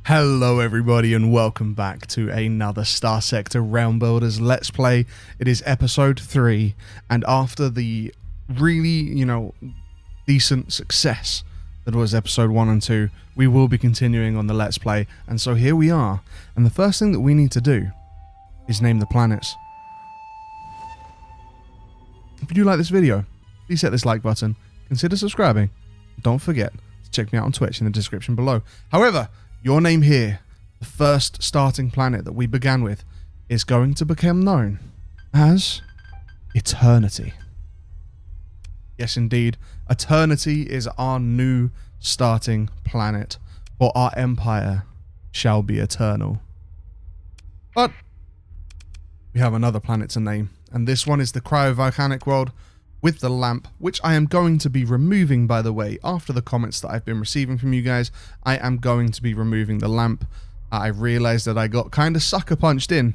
Hello everybody and welcome back to another Starsector Realmbuilders Let's Play. It is episode 3 and after the really, decent success that was episode 1 and 2, we will be continuing on the Let's Play. And so here we are. And the first thing that we need to do is name the planets. If you do like this video, please hit this like button, consider subscribing. Don't forget to check me out on Twitch in the description below. However, your name here, the first starting planet that we began with, is going to become known as Eternity. Yes, indeed. Eternity is our new starting planet, for our empire shall be eternal. But we have another planet to name, and this one is the cryovolcanic world with the lamp, which I am going to be removing, by the way, after the comments that I've been receiving from you guys. I am going to be removing the lamp. I realized that I got kind of sucker punched in.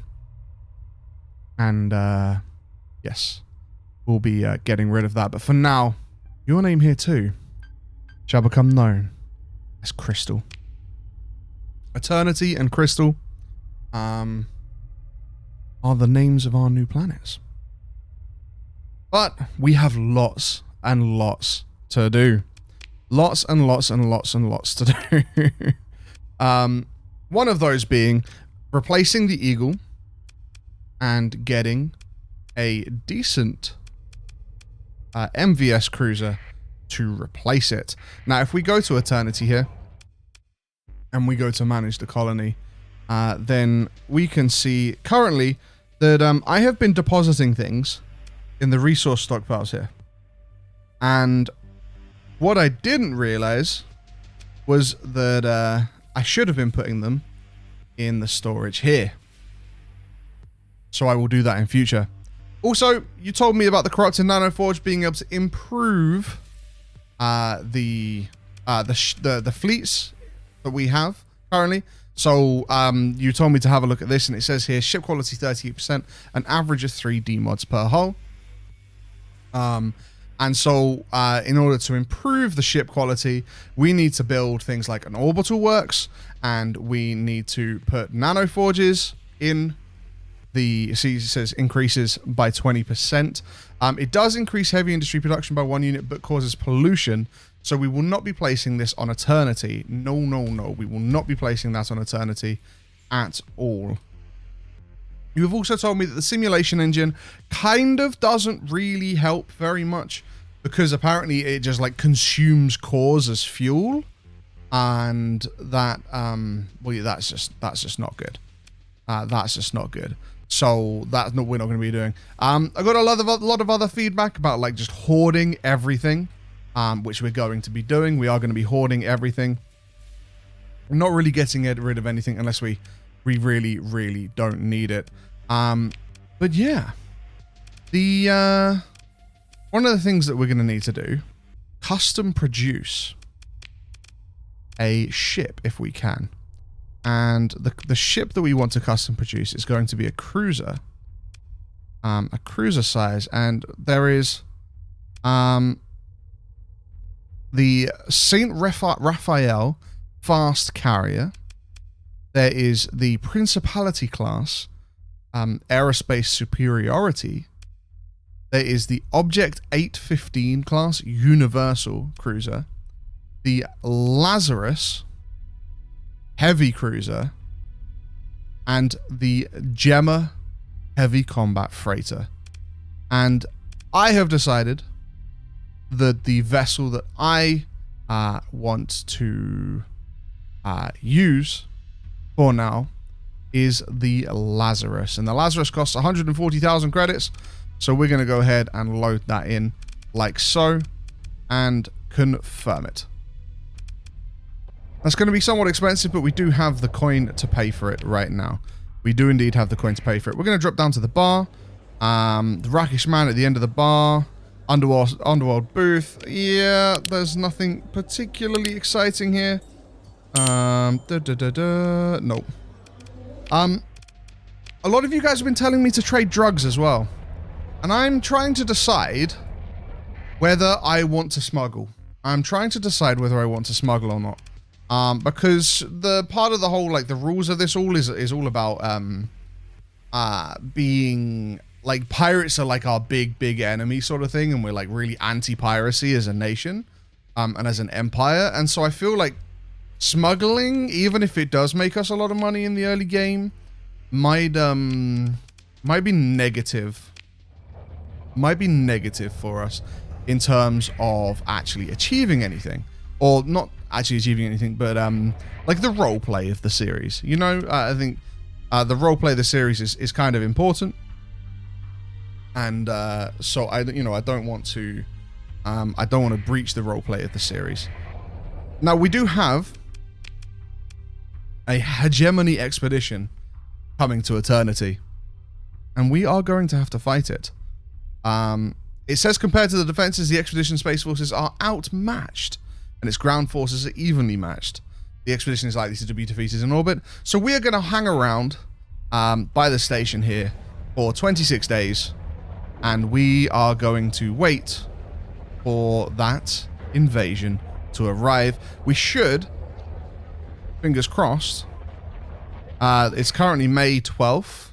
And, yes, we'll be getting rid of that. But for now, your name here too shall become known as Crystal. Eternity and Crystal are the names of our new planets. But we have lots and lots to do. Lots and lots and lots and lots to do. One of those being replacing the Eagle and getting a decent MVS cruiser to replace it. Now, if we go to Eternity here and we go to manage the colony, then we can see currently that I have been depositing things in the resource stockpiles here. And what I didn't realize was that I should have been putting them in the storage here. So I will do that in future. Also, you told me about the Corrupted Nanoforge being able to improve the fleets that we have currently. So you told me to have a look at this, and it says here ship quality 38%, an average of 3 D-mods per hull. And so in order to improve the ship quality, we need to build things like an orbital works, and we need to put nanoforges in the, see, it says increases by 20%. It does increase heavy industry production by 1 unit, but causes pollution. So we will not be placing this on Eternity. No, no, no. We will not be placing that on Eternity at all. You have also told me that the simulation engine kind of doesn't really help very much, because apparently it just like consumes cores as fuel, and that well, that's just not good. That's just not good. So that's not, we're not going to be doing. I got a lot of other feedback about like just hoarding everything, which we're going to be doing. We are going to be hoarding everything. I'm not really getting rid of anything unless we really don't need it. But yeah, the one of the things that we're going to need to do, custom produce a ship if we can. And the ship that we want to custom produce is going to be a cruiser size, and there is the Saint Raphael fast carrier. There is the Principality class aerospace superiority. There is the Object 815 class universal cruiser, the Lazarus heavy cruiser, and the Gemma heavy combat freighter. And I have decided that the vessel that I want to use for now is the Lazarus, and the Lazarus costs 140,000 credits, so we're going to go ahead and load that in like so and confirm it. That's going to be somewhat expensive, but we do have the coin to pay for it right now. We do indeed have the coin to pay for it. We're going to drop down to the bar, the Rakish man at the end of the bar, underworld booth. Yeah, there's nothing particularly exciting here. Nope. A lot of you guys have been telling me to trade drugs as well, and I'm trying to decide whether I want to smuggle. I'm trying to decide whether I want to smuggle or not. Because the part of the whole, like, the rules of this all is all about being like, pirates are like our big enemy sort of thing, and we're like really anti-piracy as a nation, and as an empire. And so I feel like smuggling, even if it does make us a lot of money in the early game, might be negative. Might be negative for us in terms of actually achieving anything, or not actually achieving anything, but like the role play of the series. You know, I think the role play of the series is kind of important, and so I don't want to breach the role play of the series. Now we do have a hegemony expedition coming to Eternity, and we are going to have to fight it. It says compared to the defenses, the expedition space forces are outmatched, and its ground forces are evenly matched. The expedition is likely to be defeated in orbit, so we are going to hang around by the station here for 26 days, and we are going to wait for that invasion to arrive. We should, fingers crossed, it's currently May 12th,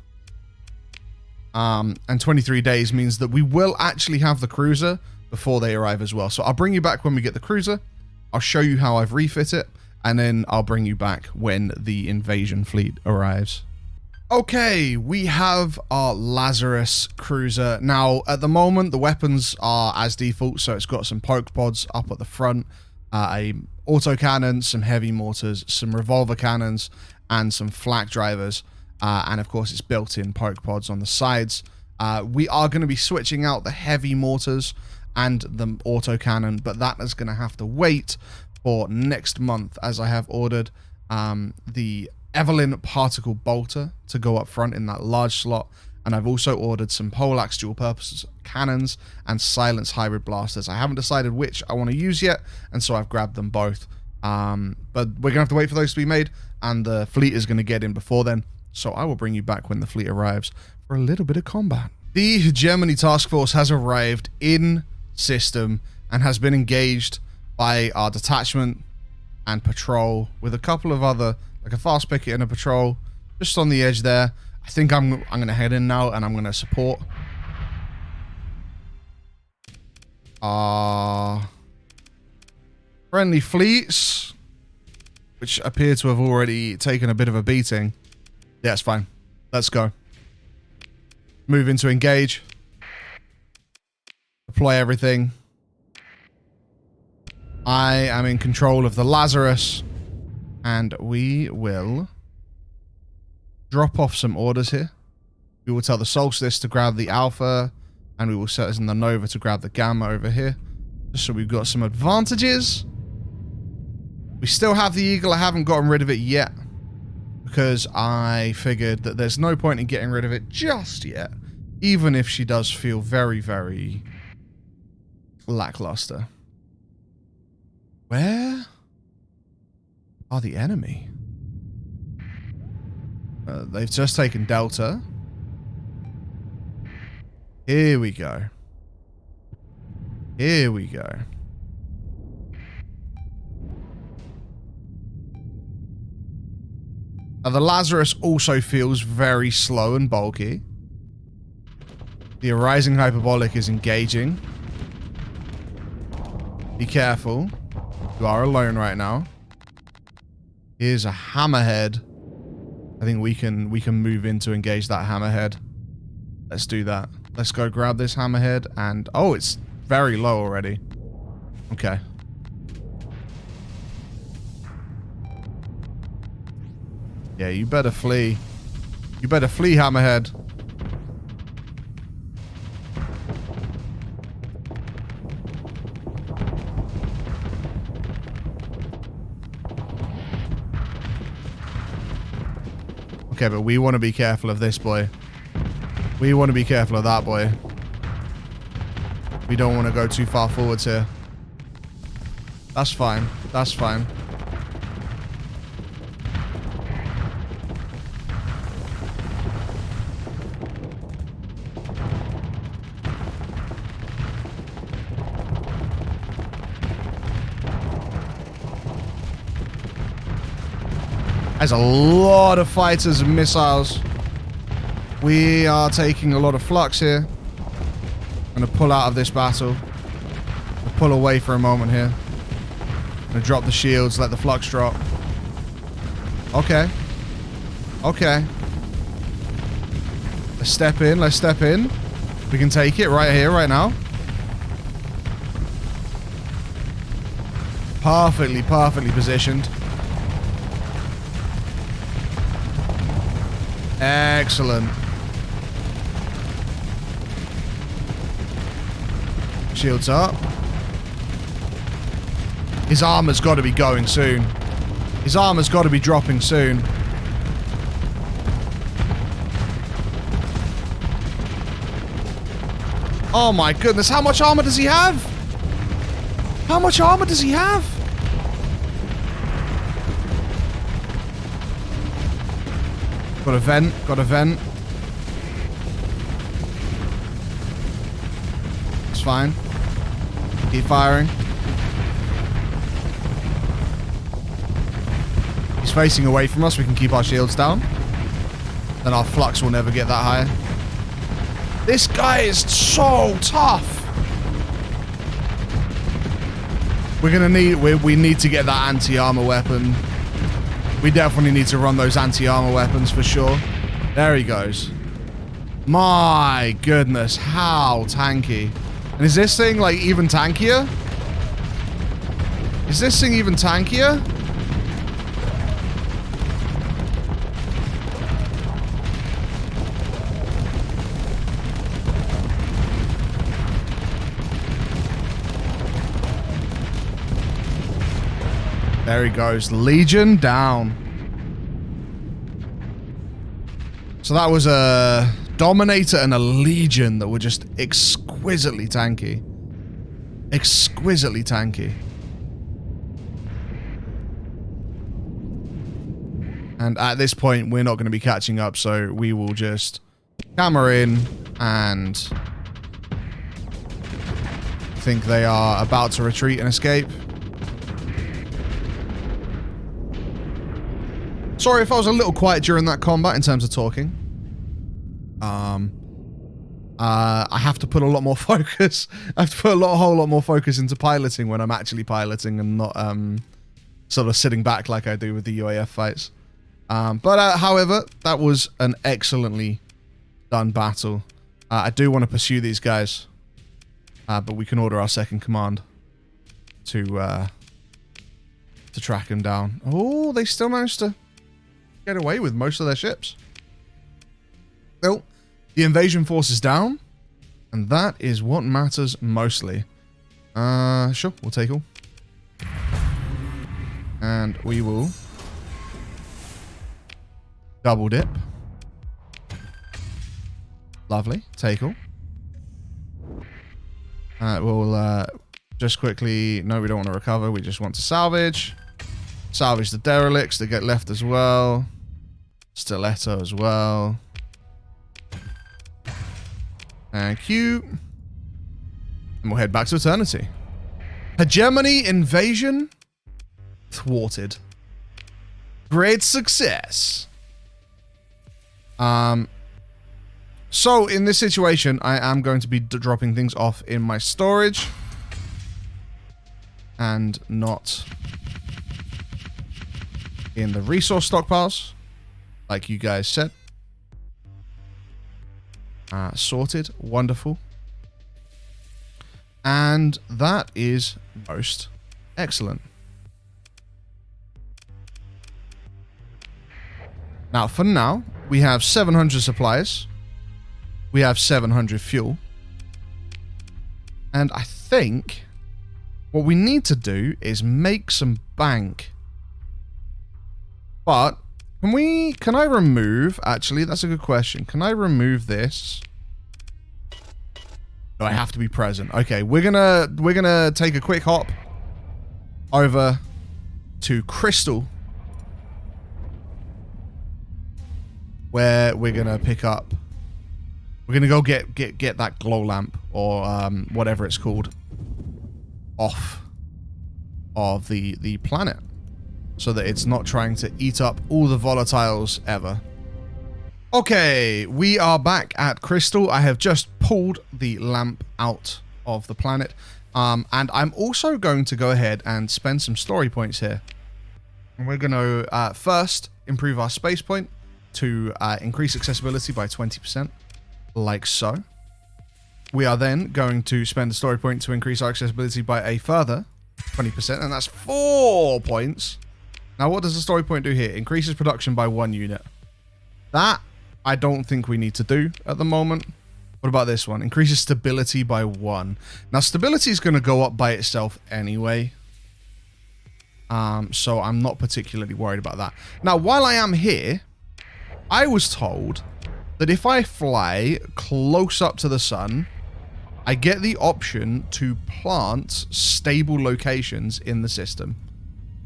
and 23 days means that we will actually have the cruiser before they arrive as well. So I'll bring you back when we get the cruiser. I'll show you how I've refit it, and then I'll bring you back when the invasion fleet arrives. Okay, we have our Lazarus cruiser. Now, at the moment, the weapons are as default, so it's got some poke pods up at the front, a autocannon, some heavy mortars, some revolver cannons, and some flak drivers. And of course, it's built-in poke pods on the sides. We are going to be switching out the heavy mortars and the autocannon, but that is going to have to wait for next month, as I have ordered the Evelyn particle bolter to go up front in that large slot, and I've also ordered some Polax dual-purpose cannons and silence hybrid blasters. I haven't decided which I want to use yet, and so I've grabbed them both. But we're going to have to wait for those to be made, and the fleet is going to get in before then. So I will bring you back when the fleet arrives for a little bit of combat. The Hegemony Task Force has arrived in system and has been engaged by our detachment and patrol with a couple of other, like a fast picket and a patrol, just on the edge there. I think I'm going to head in now, and I'm going to support our friendly fleets, which appear to have already taken a bit of a beating. Yeah, it's fine. Let's go. Move into engage. Deploy everything. I am in control of the Lazarus, and we will drop off some orders here. We will tell the Solstice to grab the Alpha, and we will set us in the Nova to grab the Gamma over here, just so we've got some advantages. We still have the Eagle. I haven't gotten rid of it yet, because I figured that there's no point in getting rid of it just yet, even if she does feel very, very lackluster. Where are the enemy? They've just taken Delta. Here we go. Here we go. The Lazarus also feels very slow and bulky. The Arising Hyperbolic is engaging. Be careful. You are alone right now. Here's a Hammerhead. I think we can move in to engage that Hammerhead. Let's do that. Let's go grab this Hammerhead, and oh, it's very low already. Okay. Yeah, you better flee. You better flee, Hammerhead. Okay, but we want to be careful of this boy. We want to be careful of that boy. We don't want to go too far forwards here. That's fine. That's fine. is a lot of fighters and missiles. We are taking a lot of flux here. I'm going to pull out of this battle. I'll pull away for a moment here. I'm going to drop the shields, let the flux drop. Okay. Okay. Let's step in, let's step in. We can take it right here, right now. Perfectly, perfectly positioned. Excellent. Shields up. His armor's got to be going soon. His armor's got to be dropping soon. Oh my goodness, how much armor does he have? How much armor does he have? Got a vent, got a vent. It's fine. Keep firing. He's facing away from us, we can keep our shields down. Then our flux will never get that high. This guy is so tough. We're gonna need, we need to get that anti-armor weapon. We definitely need to run those anti-armor weapons for sure. There he goes. My goodness, how tanky. And is this thing like even tankier? Is this thing even tankier? There he goes. Legion down. So that was a Dominator and a Legion that were just exquisitely tanky. Exquisitely tanky. And at this point, we're not going to be catching up, so we will just camera in and think they are about to retreat and escape. Sorry if I was a little quiet during that combat in terms of talking. I have to put a lot more focus. I have to put a whole lot more focus into piloting when I'm actually piloting and not sort of sitting back like I do with the UAF fights. However, that was an excellently done battle. I do want to pursue these guys, but we can order our second command to track him down. Oh, they still managed to get away with most of their ships. Well, the invasion force is down, and that is what matters mostly. Sure, we'll take all. And we will double dip. Lovely, take all. We'll just quickly, no, we don't want to recover, we just want to salvage. Salvage the derelicts that get left as well. Stiletto as well. Thank you. And we'll head back to Eternity. Hegemony invasion thwarted. Great success. So in this situation, I am going to be dropping things off in my storage and not in the resource stockpiles, like you guys said. Sorted. Wonderful. And that is most excellent. Now, for now, we have 700 supplies. We have 700 fuel. And I think what we need to do is make some bank. But can I remove, actually, that's a good question. Can I remove this? Do I have to be present? Okay, we're gonna take a quick hop over to Crystal, where we're gonna pick up. We're gonna go get that glow lamp or whatever it's called off of the planet. so that it's not trying to eat up all the volatiles ever. Okay, we are back at Crystal. I have just pulled the lamp out of the planet. And I'm also going to go ahead and spend some story points here. And we're going to first improve our space point to increase accessibility by 20%, like so. We are then going to spend a story point to increase our accessibility by a further 20%, and that's 4 points. Now, what does the story point do here? Increases production by 1 unit. That, I don't think we need to do at the moment. What about this one? Increases stability by 1. Now, stability is going to go up by itself anyway. So I'm not particularly worried about that. Now, while I am here, I was told that if I fly close up to the sun, I get the option to plant stable locations in the system.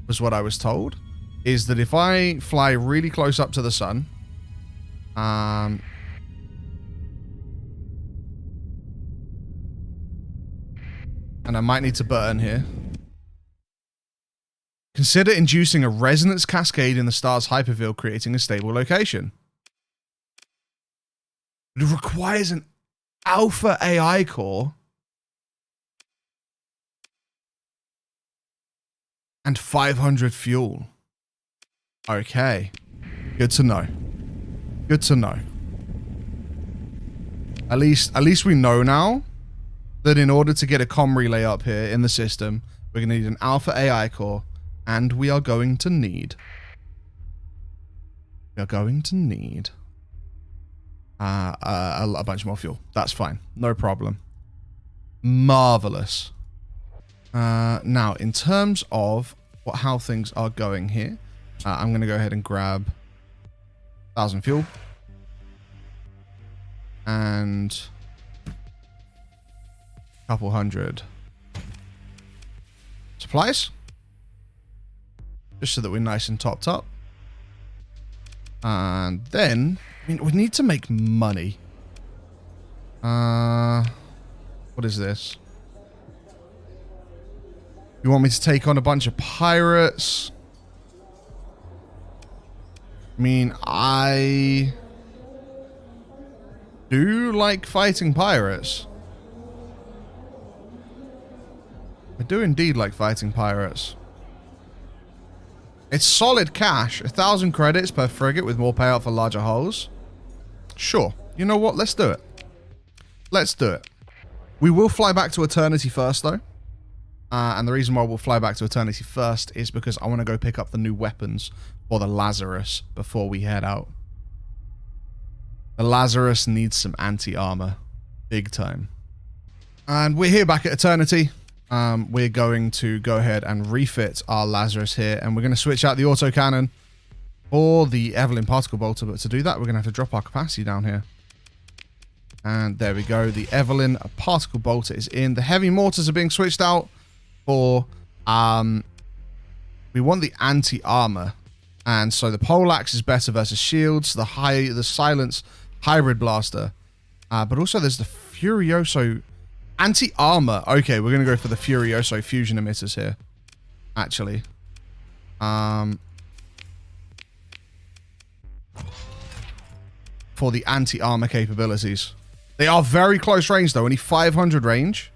Was what I was told. Is that if I fly really close up to the sun, and I might need to burn here. Consider inducing a resonance cascade in the star's hyperfield, creating a stable location. It requires an alpha AI core and 500 fuel. Okay. Good to know. Good to know. At least we know now that in order to get a comm relay up here in the system, we're going to need an alpha AI core, and we are going to need a bunch more fuel. That's fine. No problem. Marvelous. Now, in terms of how things are going here, I'm going to go ahead and grab 1,000 fuel. And a couple hundred supplies. Just so that we're nice and topped up. And then, I mean, we need to make money. What is this? You want me to take on a bunch of pirates? I mean, I do like fighting pirates. I do indeed like fighting pirates. It's solid cash. 1,000 credits per frigate with more payout for larger hulls. Sure. You know what? Let's do it. Let's do it. We will fly back to Eternity first, though. And the reason why we'll fly back to Eternity first is because I want to go pick up the new weapons for the Lazarus before we head out. The Lazarus needs some anti-armor. Big time. And we're here back at Eternity. We're going to go ahead and refit our Lazarus here, and we're going to switch out the autocannon for the Evelyn particle bolter, but to do that, we're going to have to drop our capacity down here. And there we go. The Evelyn particle bolter is in. The heavy mortars are being switched out for, we want the anti-armor. And so the poleaxe is better versus shields, the silence hybrid blaster. But also there's the Furioso anti-armor. Okay, we're going to go for the Furioso fusion emitters here. Actually. For the anti-armor capabilities. They are very close range though. Only 500 range.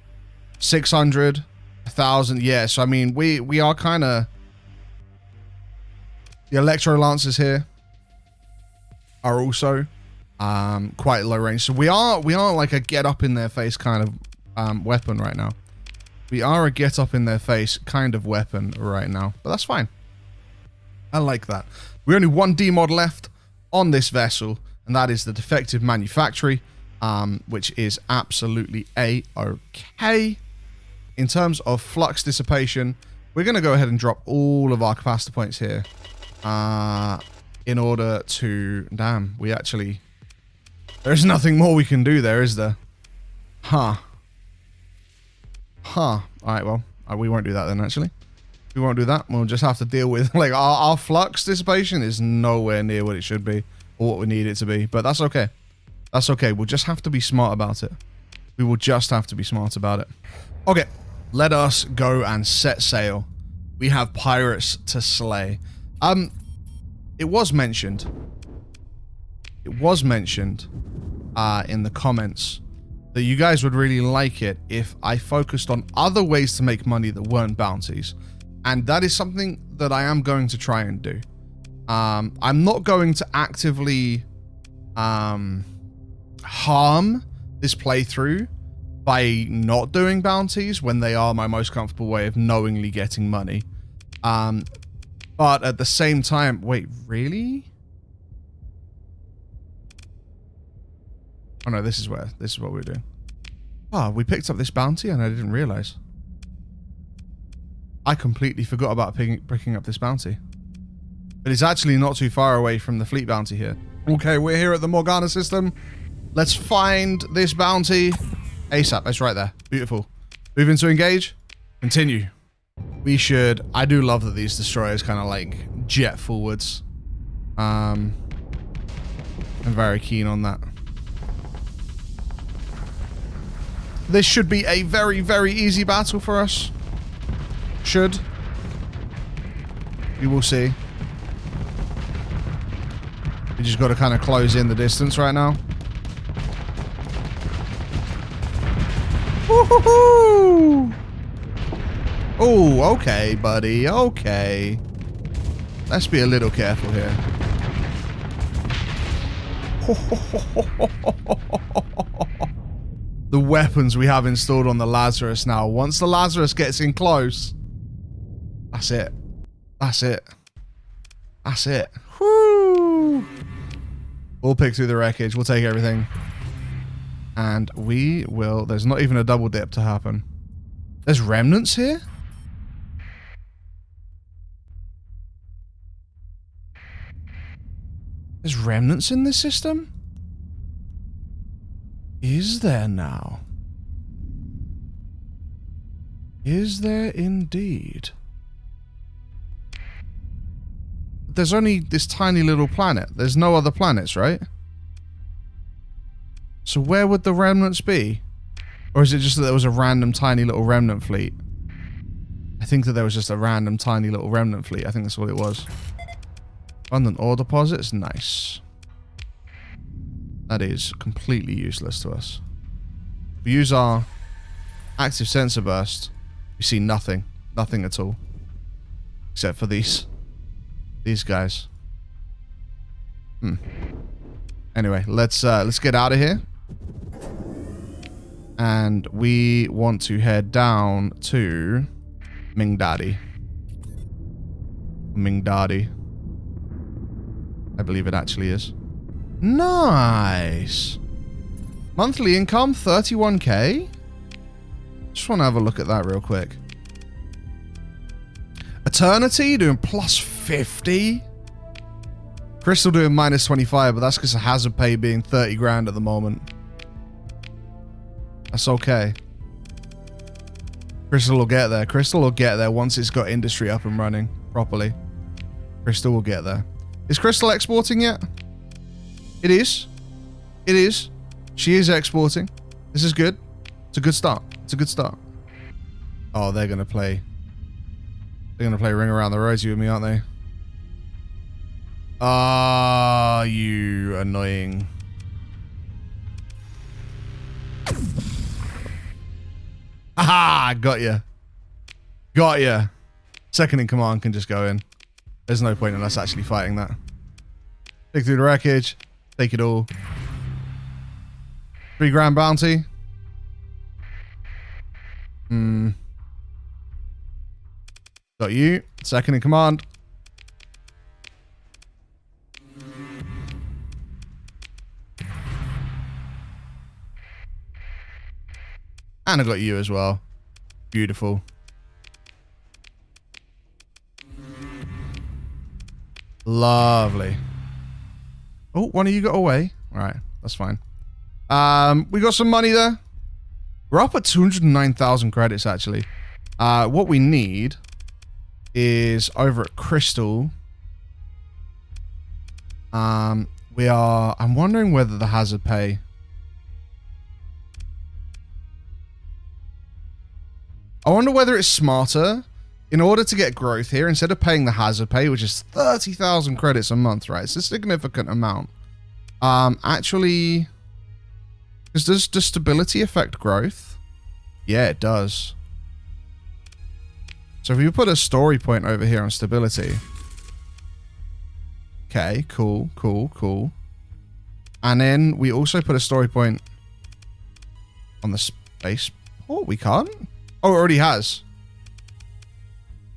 600. 1,000. Yeah, so I mean, we are kind of... The Electro Lancers here are also quite low range. So we are like a get up in their face kind of weapon right now. We are a get up in their face kind of weapon right now, but that's fine. I like that. We only one demod left on this vessel, and that is the defective manufactory, which is absolutely a-okay. In terms of flux dissipation, we're going to go ahead and drop all of our capacitor points here. In order to... Damn, we actually... There's nothing more we can do there, is there? Huh. Alright, well, we won't do that then, actually. We won't do that. We'll just have to deal with... Like, our flux dissipation is nowhere near what it should be. Or what we need it to be. But that's okay. That's okay. We'll just have to be smart about it. We will just have to be smart about it. Okay. Let us go and set sail We have pirates to slay. It was mentioned. It was mentioned in the comments that you guys would really like it if I focused on other ways to make money that weren't bounties. And that is something that I am going to try and do. I'm not going to actively harm this playthrough by not doing bounties when they are my most comfortable way of knowingly getting money. But at the same time, wait, really? Oh no, this is what we're doing. Oh, we picked up this bounty and I didn't realize. I completely forgot about picking up this bounty. But it's actually not too far away from the fleet bounty here. Okay, we're here at the Morgana system. Let's find this bounty ASAP. It's right there. Beautiful. Move into engage. Continue. We should... I do love that these destroyers kind of like jet forwards. I'm very keen on that. This should be a very, very easy battle for us. Should. We will see. We just got to kind of close in the distance right now. Woohoo! Oh, okay, buddy. Okay. Let's be a little careful here. The weapons we have installed on the Lazarus now. Once the Lazarus gets in close, that's it. That's it. That's it. Whoo! We'll pick through the wreckage. We'll take everything. And we will... There's not even a double dip to happen. There's remnants here? There's remnants in this system? Is there now? Is there indeed? There's only this tiny little planet. There's no other planets, right? So where would the remnants be? Or is it just that there was a random tiny little remnant fleet? I think that there was just a random tiny little remnant fleet. I think that's all it was. Abundant ore deposits? Nice. That is completely useless to us. We use our active sensor burst. We see nothing. Nothing at all. Except for these guys. Anyway, let's get out of here. And we want to head down to Mingdadi. Mingdadi. I believe it actually is. Nice. Monthly income, 31k. Just want to have a look at that real quick. Eternity doing plus 50. Crystal doing minus 25, but that's because of hazard pay being 30 grand at the moment. That's okay. Crystal will get there. Crystal will get there once it's got industry up and running properly. Crystal will get there. Is Crystal exporting yet? It is. It is. She is exporting. This is good. It's a good start. It's a good start. Oh, they're going to play. They're going to play Ring Around the Rosie with me, aren't they? Ah, you annoying. Aha! Got ya. Got ya. Second in command can just go in. There's no point in us actually fighting that. Dig through the wreckage. Take it all. 3 grand bounty. Got you. Second in command. And I got you as well. Beautiful. Lovely. Oh, one of you got away. All right, that's fine. We got some money there. We're up at 209,000 credits, actually. What we need is over at Crystal. I'm wondering whether the hazard pay... I wonder whether it's smarter in order to get growth here, instead of paying the hazard pay, which is 30,000 credits a month, right? It's a significant amount. Actually, does stability affect growth? Yeah, it does. So if we put a story point over here on stability. Okay, cool, cool, cool. And then we also put a story point on the space. Oh, we can't? Oh, it already has.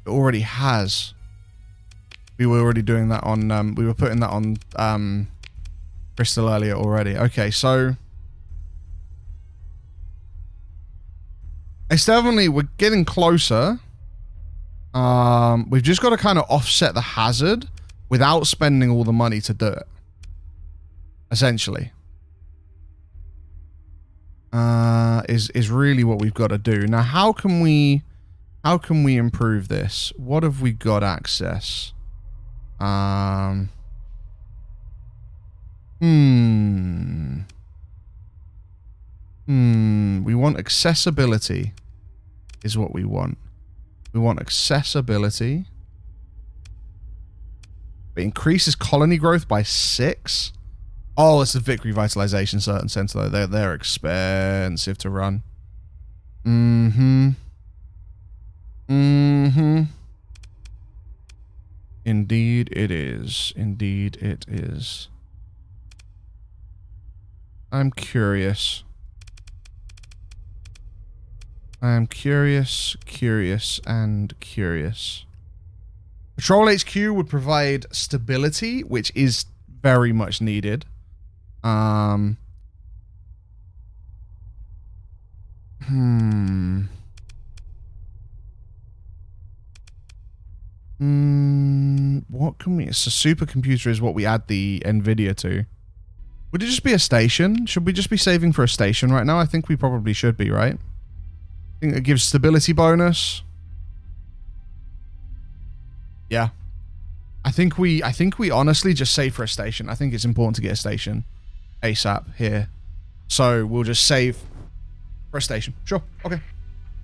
It already has. We were already doing that on, we were putting that on Crystal earlier already. Okay, so it's definitely, we're getting closer. We've just got to kind of offset the hazard without spending all the money to do it. Essentially. Is really what we've got to do. Now, how can we improve this? What have we got access? We want accessibility is what we want. We want accessibility. It increases colony growth by 6. Oh, it's the Vic Revitalization Center though. They're expensive to run. Indeed it is. Indeed it is. I'm curious. I'm curious, and curious. Patrol HQ would provide stability, which is very much needed. What can we... So supercomputer is what we add the NVIDIA to. Would it just be a station? Should we just be saving for a station right now? I think we probably should be, right? I think it gives stability bonus. Yeah. I think we honestly just save for a station. I think it's important to get a station ASAP here. So we'll just save for a station. Sure. Okay.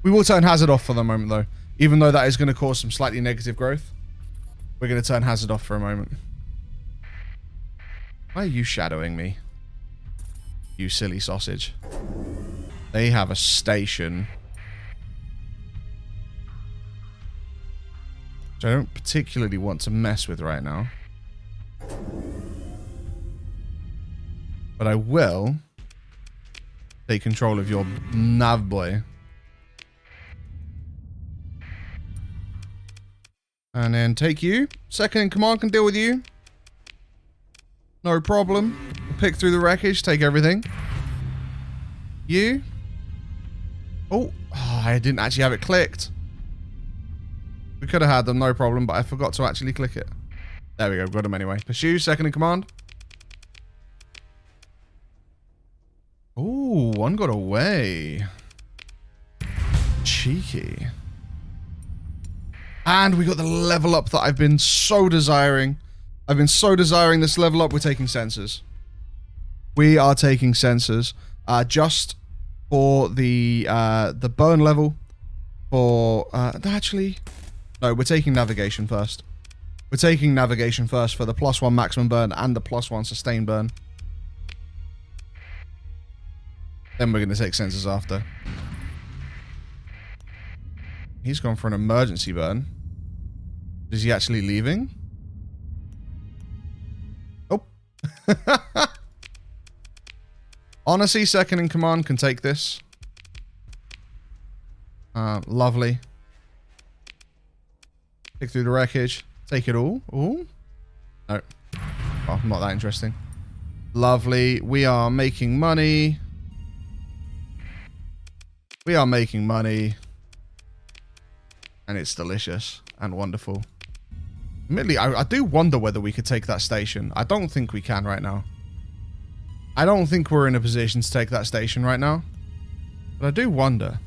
We will turn hazard off for the moment though. Even though that is going to cause some slightly negative growth. We're going to turn hazard off for a moment. Why are you shadowing me? You silly sausage. They have a station. Which I don't particularly want to mess with right now. But I will take control of your nav boy. And then take you. Second in command can deal with you. No problem. We'll pick through the wreckage, take everything. You. Oh, I didn't actually have it clicked. We could have had them, no problem, but I forgot to actually click it. There we go, got them anyway. Pursue, second in command. Oh, one got away. Cheeky. And we got the level up that I've been so desiring. I've been so desiring this level up. We're taking sensors. We are taking sensors. Just for the burn level. For, actually, no, we're taking navigation first. We're taking navigation first for the +1 maximum burn and the +1 sustained burn. Then we're going to take sensors after. He's gone for an emergency burn. Is he actually leaving? Oh. Honestly, second in command can take this. Lovely. Pick through the wreckage. Take it all. Ooh. No. Oh, not that interesting. Lovely. We are making money. We are making money. And it's delicious and wonderful. Admittedly, I do wonder whether we could take that station. I don't think we can right now. I don't think we're in a position to take that station right now. But I do wonder.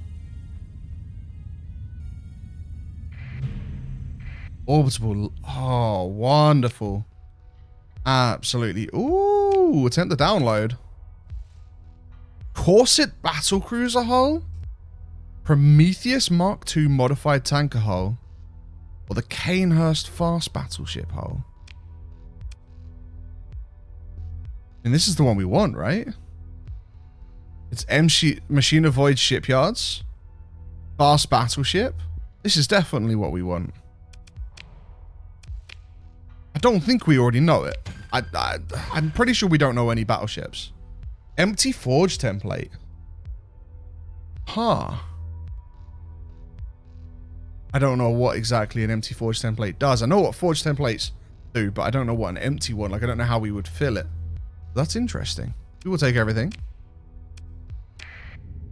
Orbital. Oh, wonderful. Absolutely. Ooh, attempt the download. Corset battlecruiser hull? Prometheus Mark II modified tanker hull. Or the Canehurst fast battleship hull. And this is the one we want, right? It's Machina Void Shipyards. Fast battleship. This is definitely what we want. I don't think we already know it. I'm pretty sure we don't know any battleships. Empty forge template. Huh. I don't know what exactly an empty forge template does. I know what forge templates do, but I don't know what an empty one, like I don't know how we would fill it. That's interesting. We will take everything.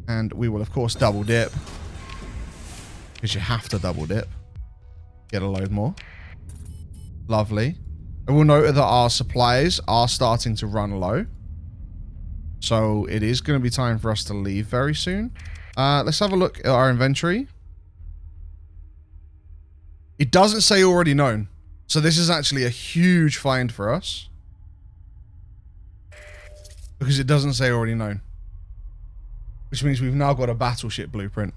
And we will, of course, double dip. Because you have to double dip. Get a load more. Lovely. I will note that our supplies are starting to run low. So it is going to be time for us to leave very soon. Let's have a look at our inventory. It doesn't say already known. So this is actually a huge find for us. Because it doesn't say already known. Which means we've now got a battleship blueprint.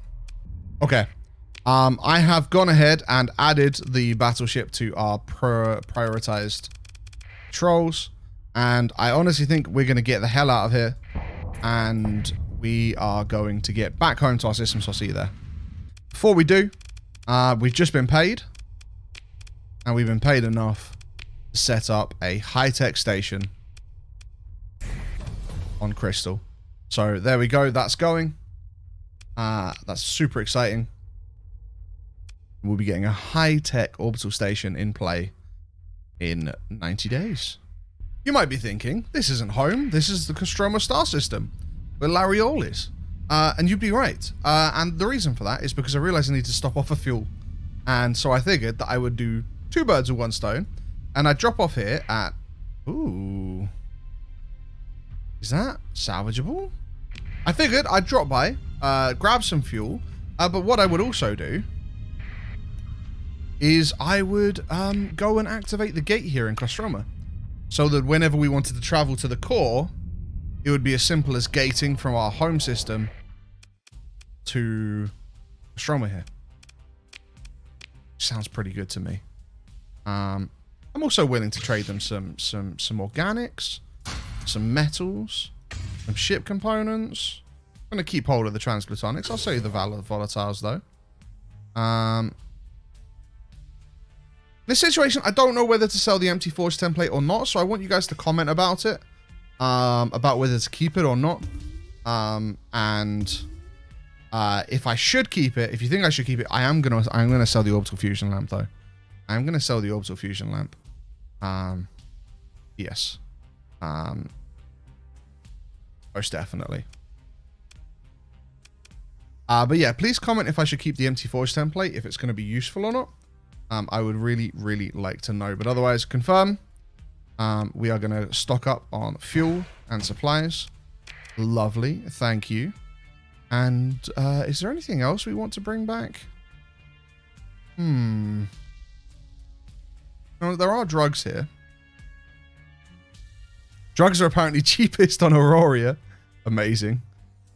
Okay. I have gone ahead and added the battleship to our prioritized patrols. And I honestly think we're going to get the hell out of here. And we are going to get back home to our system, so I'll see you there. Before we do, we've just been paid. And we've been paid enough to set up a high-tech station on Crystal. So there we go. That's going. That's super exciting. We'll be getting a high-tech orbital station in play in 90 days. You might be thinking, this isn't home. This is the Nostromo star system where Lariol is. And you'd be right. And the reason for that is because I realized I need to stop off for fuel. And so I figured that I would do 2 birds with 1 stone. And I'd drop off here at... Ooh. Is that salvageable? I figured I'd drop by, grab some fuel. But what I would also do is I would go and activate the gate here in Nostromo. So that whenever we wanted to travel to the core, it would be as simple as gating from our home system to Nostromo here. Sounds pretty good to me. I'm also willing to trade them some organics, some metals, some ship components. I'm going to keep hold of the transplutonics. I'll sell you the volatiles though. This situation, I don't know whether to sell the empty forge template or not, so I want you guys to comment about it, about whether to keep it or not, and if I should keep it, if you think I should keep it, I'm gonna sell the orbital fusion lamp though. I'm gonna sell the orbital fusion lamp. Yes, most definitely. But yeah, please comment if I should keep the empty forge template, if it's going to be useful or not. I would really, really like to know. But otherwise, confirm. We are going to stock up on fuel and supplies. Lovely. Thank you. And is there anything else we want to bring back? No, there are drugs here. Drugs are apparently cheapest on Aurora. Amazing.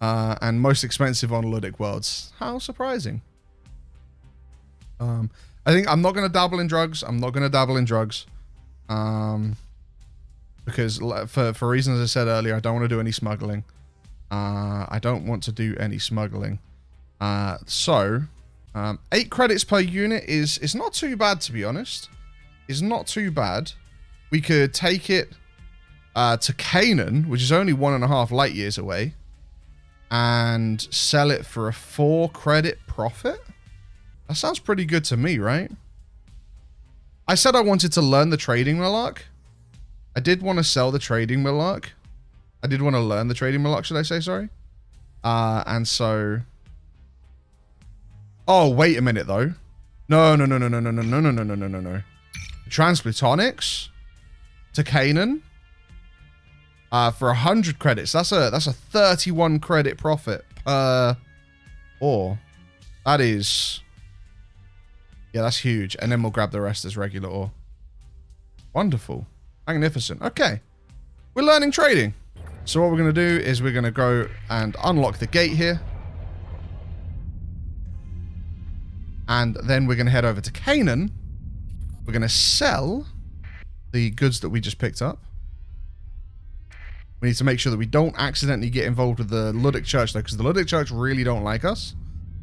And most expensive on Ludic Worlds. How surprising. I think I'm not going to dabble in drugs. Because for reasons I said earlier, I don't want to do any smuggling. So 8 credits per unit is not too bad, to be honest. Is not too bad. We could take it to Canaan, which is only 1.5 light years away, and sell it for a 4 credit profit. That sounds pretty good to me, right? I said I wanted to learn the trading Malark. I did want to sell the trading Malark. I did want to learn the trading Malark, should I say, sorry? And so... Oh, wait a minute, though. No. Transplutonics to Canaan for 100 credits. That's a 31 credit profit per ore. That is... Yeah, that's huge. And then we'll grab the rest as regular ore. Wonderful. Magnificent. Okay. We're learning trading. So what we're going to do is we're going to go and unlock the gate here. And then we're going to head over to Canaan. We're going to sell the goods that we just picked up. We need to make sure that we don't accidentally get involved with the Ludic Church, though, because the Ludic Church really don't like us.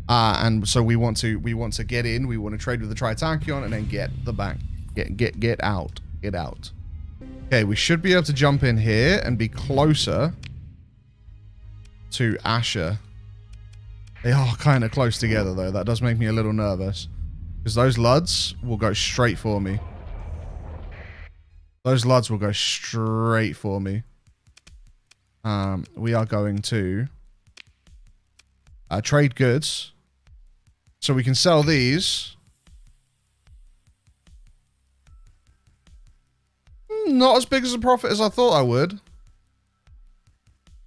And so we want to get in. We want to trade with the Tritachyon and then get the bank. Get out. Get out. Okay, we should be able to jump in here and be closer to Asher. They are kind of close together, though. That does make me a little nervous. Because those Luds will go straight for me. Those Luds will go straight for me. We are going to trade goods. So we can sell these. Not as big as a profit as I thought I would.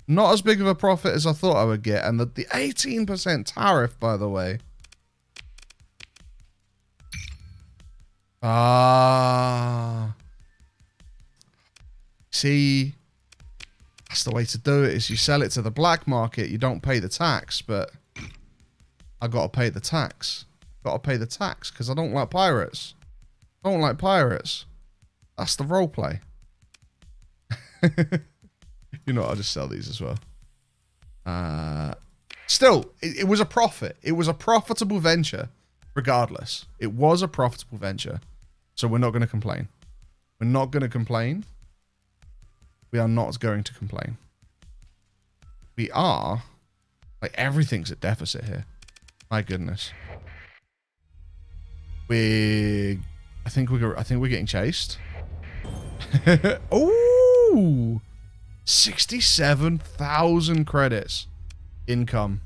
Not as big of a profit as I thought I would get. And the 18% tariff, by the way. See, that's the way to do it, is you sell it to the black market. You don't pay the tax, but I got to pay the tax. Got to pay the tax because I don't like pirates. I don't like pirates. That's the roleplay. You know, I'll just sell these as well. Still, it was a profit. It was a profitable venture, regardless. It was a profitable venture. So we're not going to complain. We're not going to complain. We are not going to complain. We are, like, everything's at deficit here. My goodness. I think we're getting chased. Ooh, 67,000 credits income.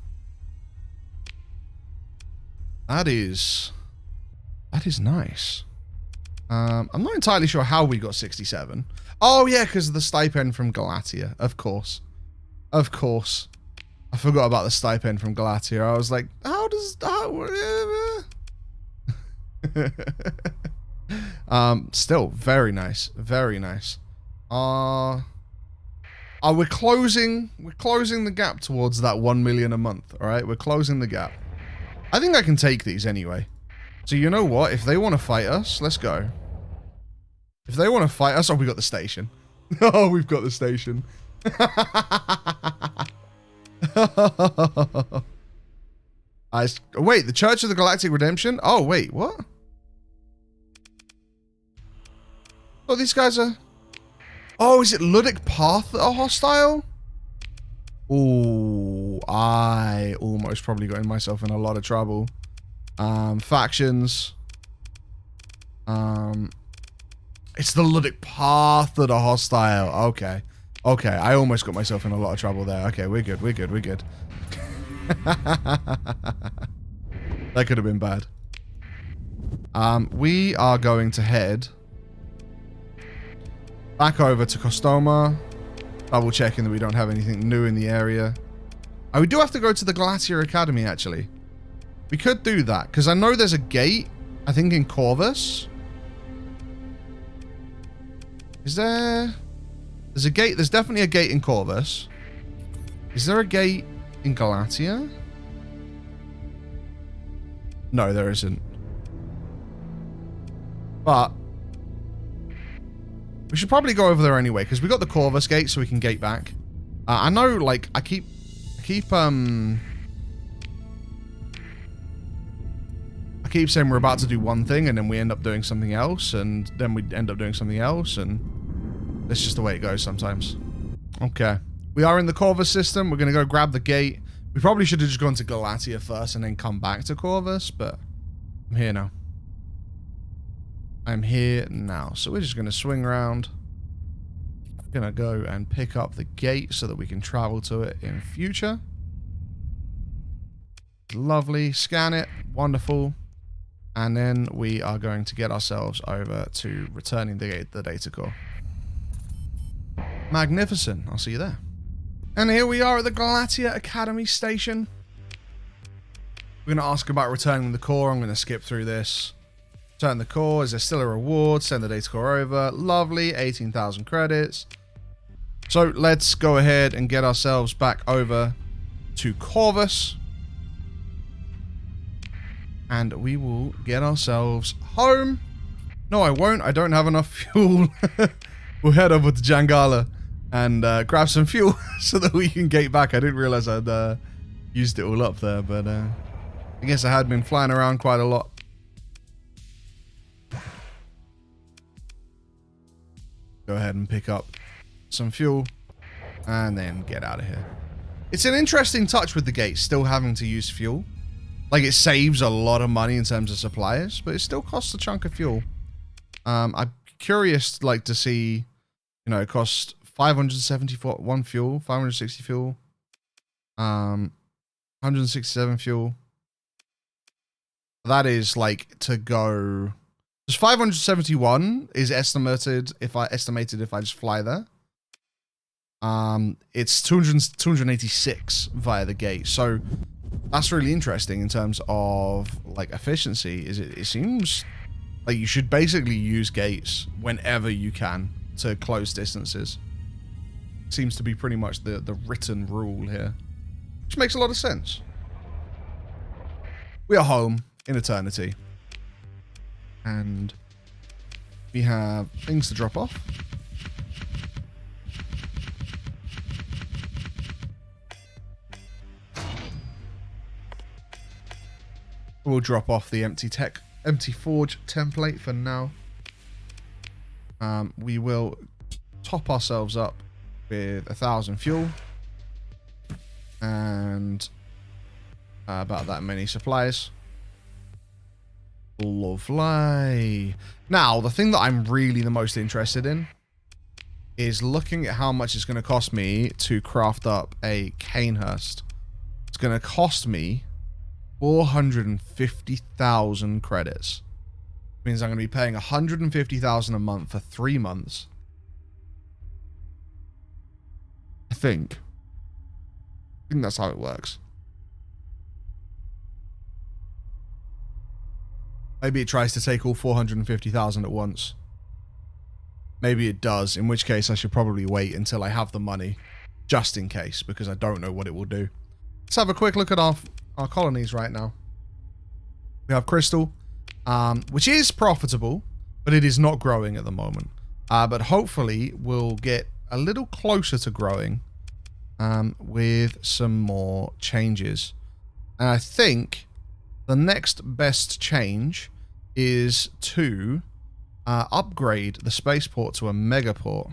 That is nice. I'm not entirely sure how we got 67. Oh yeah, because of the stipend from Galatia. Of course. Of course. I forgot about the stipend from Galatia. I was like, how does that... Still, very nice. Very nice. We're closing the gap towards that 1 million a month, alright? We're closing the gap. I think I can take these anyway. So you know what? If they want to fight us, let's go. If they want to fight us... Oh, we got the station. Oh, we've got the station. Wait, the Church of the Galactic Redemption? Oh, wait, what? Oh, these guys are... Oh, is it Ludic Path that are hostile? Ooh, I almost probably got myself in a lot of trouble. Factions. It's the Ludic Path that are hostile. Okay. Okay, I almost got myself in a lot of trouble there. Okay, we're good, we're good, we're good. That could have been bad. We are going to head back over to Kostoma, double checking that we don't have anything new in the area. Oh, we do have to go to the Glacier Academy, actually. We could do that, because I know there's a gate, I think in Corvus. Is there... There's a gate, there's definitely a gate in Corvus. Is there a gate in Galatia? No, there isn't. But we should probably go over there anyway, because we got the Corvus gate, so we can gate back. I know, like, I keep saying we're about to do one thing, and then we end up doing something else, and then we end up doing something else, and that's just the way it goes sometimes. Okay. We are in the Corvus system. We're going to go grab the gate. We probably should have just gone to Galatia first and then come back to Corvus, but I'm here now. I'm here now. So we're just going to swing around. Going to go and pick up the gate so that we can travel to it in future. Lovely. Scan it. Wonderful. And then we are going to get ourselves over to returning the data core. Magnificent. I'll see you there. And here we are at the Galatia Academy station. We're going to ask about returning the core. I'm going to skip through this. Return the core. Is there still a reward? Send the data core over. Lovely. 18,000 credits. So let's go ahead and get ourselves back over to Corvus. and we will get ourselves home. No, I won't. I don't have enough fuel. We'll head over to Jangala and grab some fuel so that we can gate back. I didn't realize I'd used it all up there, but I guess I had been flying around quite a lot. Go ahead and pick up some fuel and then get out of here. It's an interesting touch with the gate still having to use fuel. Like, it saves a lot of money in terms of suppliers, but it still costs a chunk of fuel. I'm curious, like, to see, you know, it costs 571 fuel, 560 fuel, 167 fuel. That is like to go. Just 571 is estimated if I just fly there. It's 286 via the gate, so that's really interesting in terms of like efficiency. It seems like you should basically use gates whenever you can to close distances. Seems to be pretty much the written rule here, which makes a lot of sense. We are home in eternity, and we have things to drop off. We'll drop off the empty forge template for now. We will top ourselves up with 1,000 fuel and about that many supplies. Lovely. Now, the thing that I'm really the most interested in is looking at how much it's going to cost me to craft up a Canehurst. It's going to cost me 450,000 credits. It means I'm going to be paying 150,000 a month for 3 months. I think that's how it works. Maybe it tries to take all 450,000 at once. Maybe it does, in which case I should probably wait until I have the money, just in case, because I don't know what it will do. Let's have a quick look at our colonies right now. We have Crystal, which is profitable, but it is not growing at the moment. But hopefully we'll get a little closer to growing with some more changes. And I think the next best change is to upgrade the spaceport to a megaport.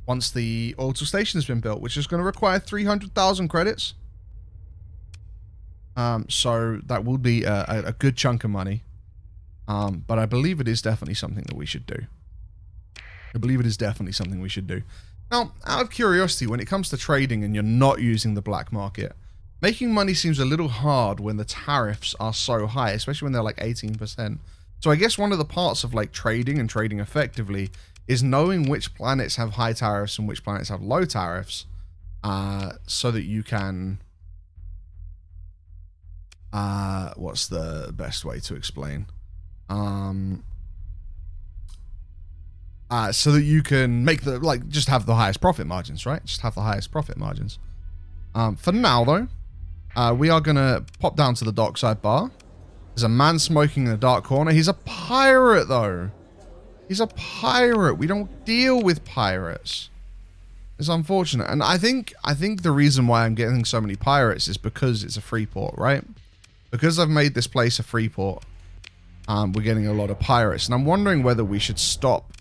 Once the orbital station has been built, which is going to require 300,000 credits. So that will be a good chunk of money. But I believe it is definitely something that we should do. Now, out of curiosity, when it comes to trading and you're not using the black market, making money seems a little hard when the tariffs are so high, especially when they're like 18%. So I guess one of the parts of like trading and trading effectively is knowing which planets have high tariffs and which planets have low tariffs, so that you can... what's the best way to explain? So that you can make the, like, just have the highest profit margins, right? Just have the highest profit margins. For now, though, we are going to pop down to the dockside bar. There's a man smoking in a dark corner. He's a pirate, though. He's a pirate. We don't deal with pirates. It's unfortunate. And I think the reason why I'm getting so many pirates is because it's a free port, right? Because I've made this place a free port, we're getting a lot of pirates. And I'm wondering whether we should stop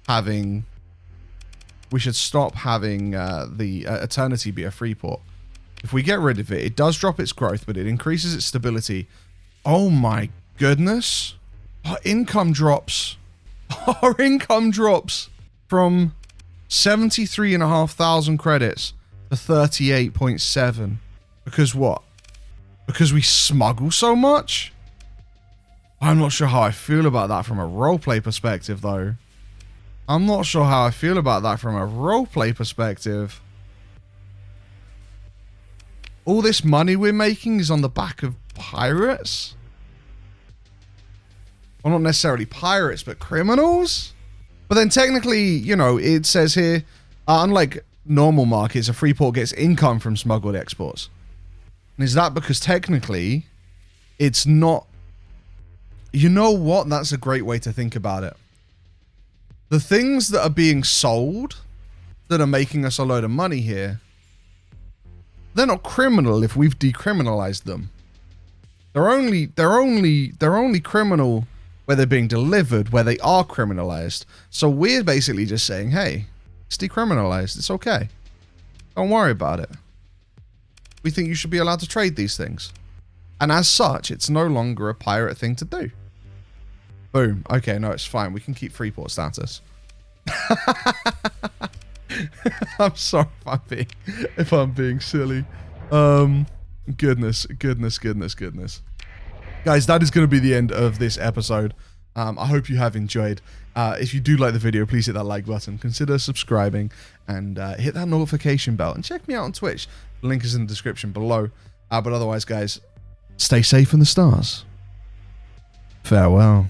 having... the Eternity be a free port. If we get rid of it, it does drop its growth, but it increases its stability. Oh my goodness. Our income drops. Our income drops from 73,500 credits to 38.7. Because what? Because we smuggle so much? I'm not sure how I feel about that from a roleplay perspective, though. I'm not sure how I feel about that from a roleplay perspective. All this money we're making is on the back of pirates? Well, not necessarily pirates, but criminals? But then technically, you know, it says here, unlike normal markets, a free port gets income from smuggled exports. And is that because technically it's not... You know what? That's a great way to think about it. The things that are being sold that are making us a load of money here, they're not criminal if we've decriminalized them. They're only criminal where they're being delivered, where they are criminalized. So we're basically just saying, hey, it's decriminalized. It's okay. Don't worry about it. We think you should be allowed to trade these things. And as such, it's no longer a pirate thing to do. Boom. Okay, no, it's fine. We can keep Freeport status. I'm sorry if I'm being silly. Goodness. Guys, that is going to be the end of this episode. I hope you have enjoyed. If you do like the video, please hit that like button. Consider subscribing and hit that notification bell. And check me out on Twitch. The link is in the description below. But otherwise, guys, stay safe in the stars. Farewell.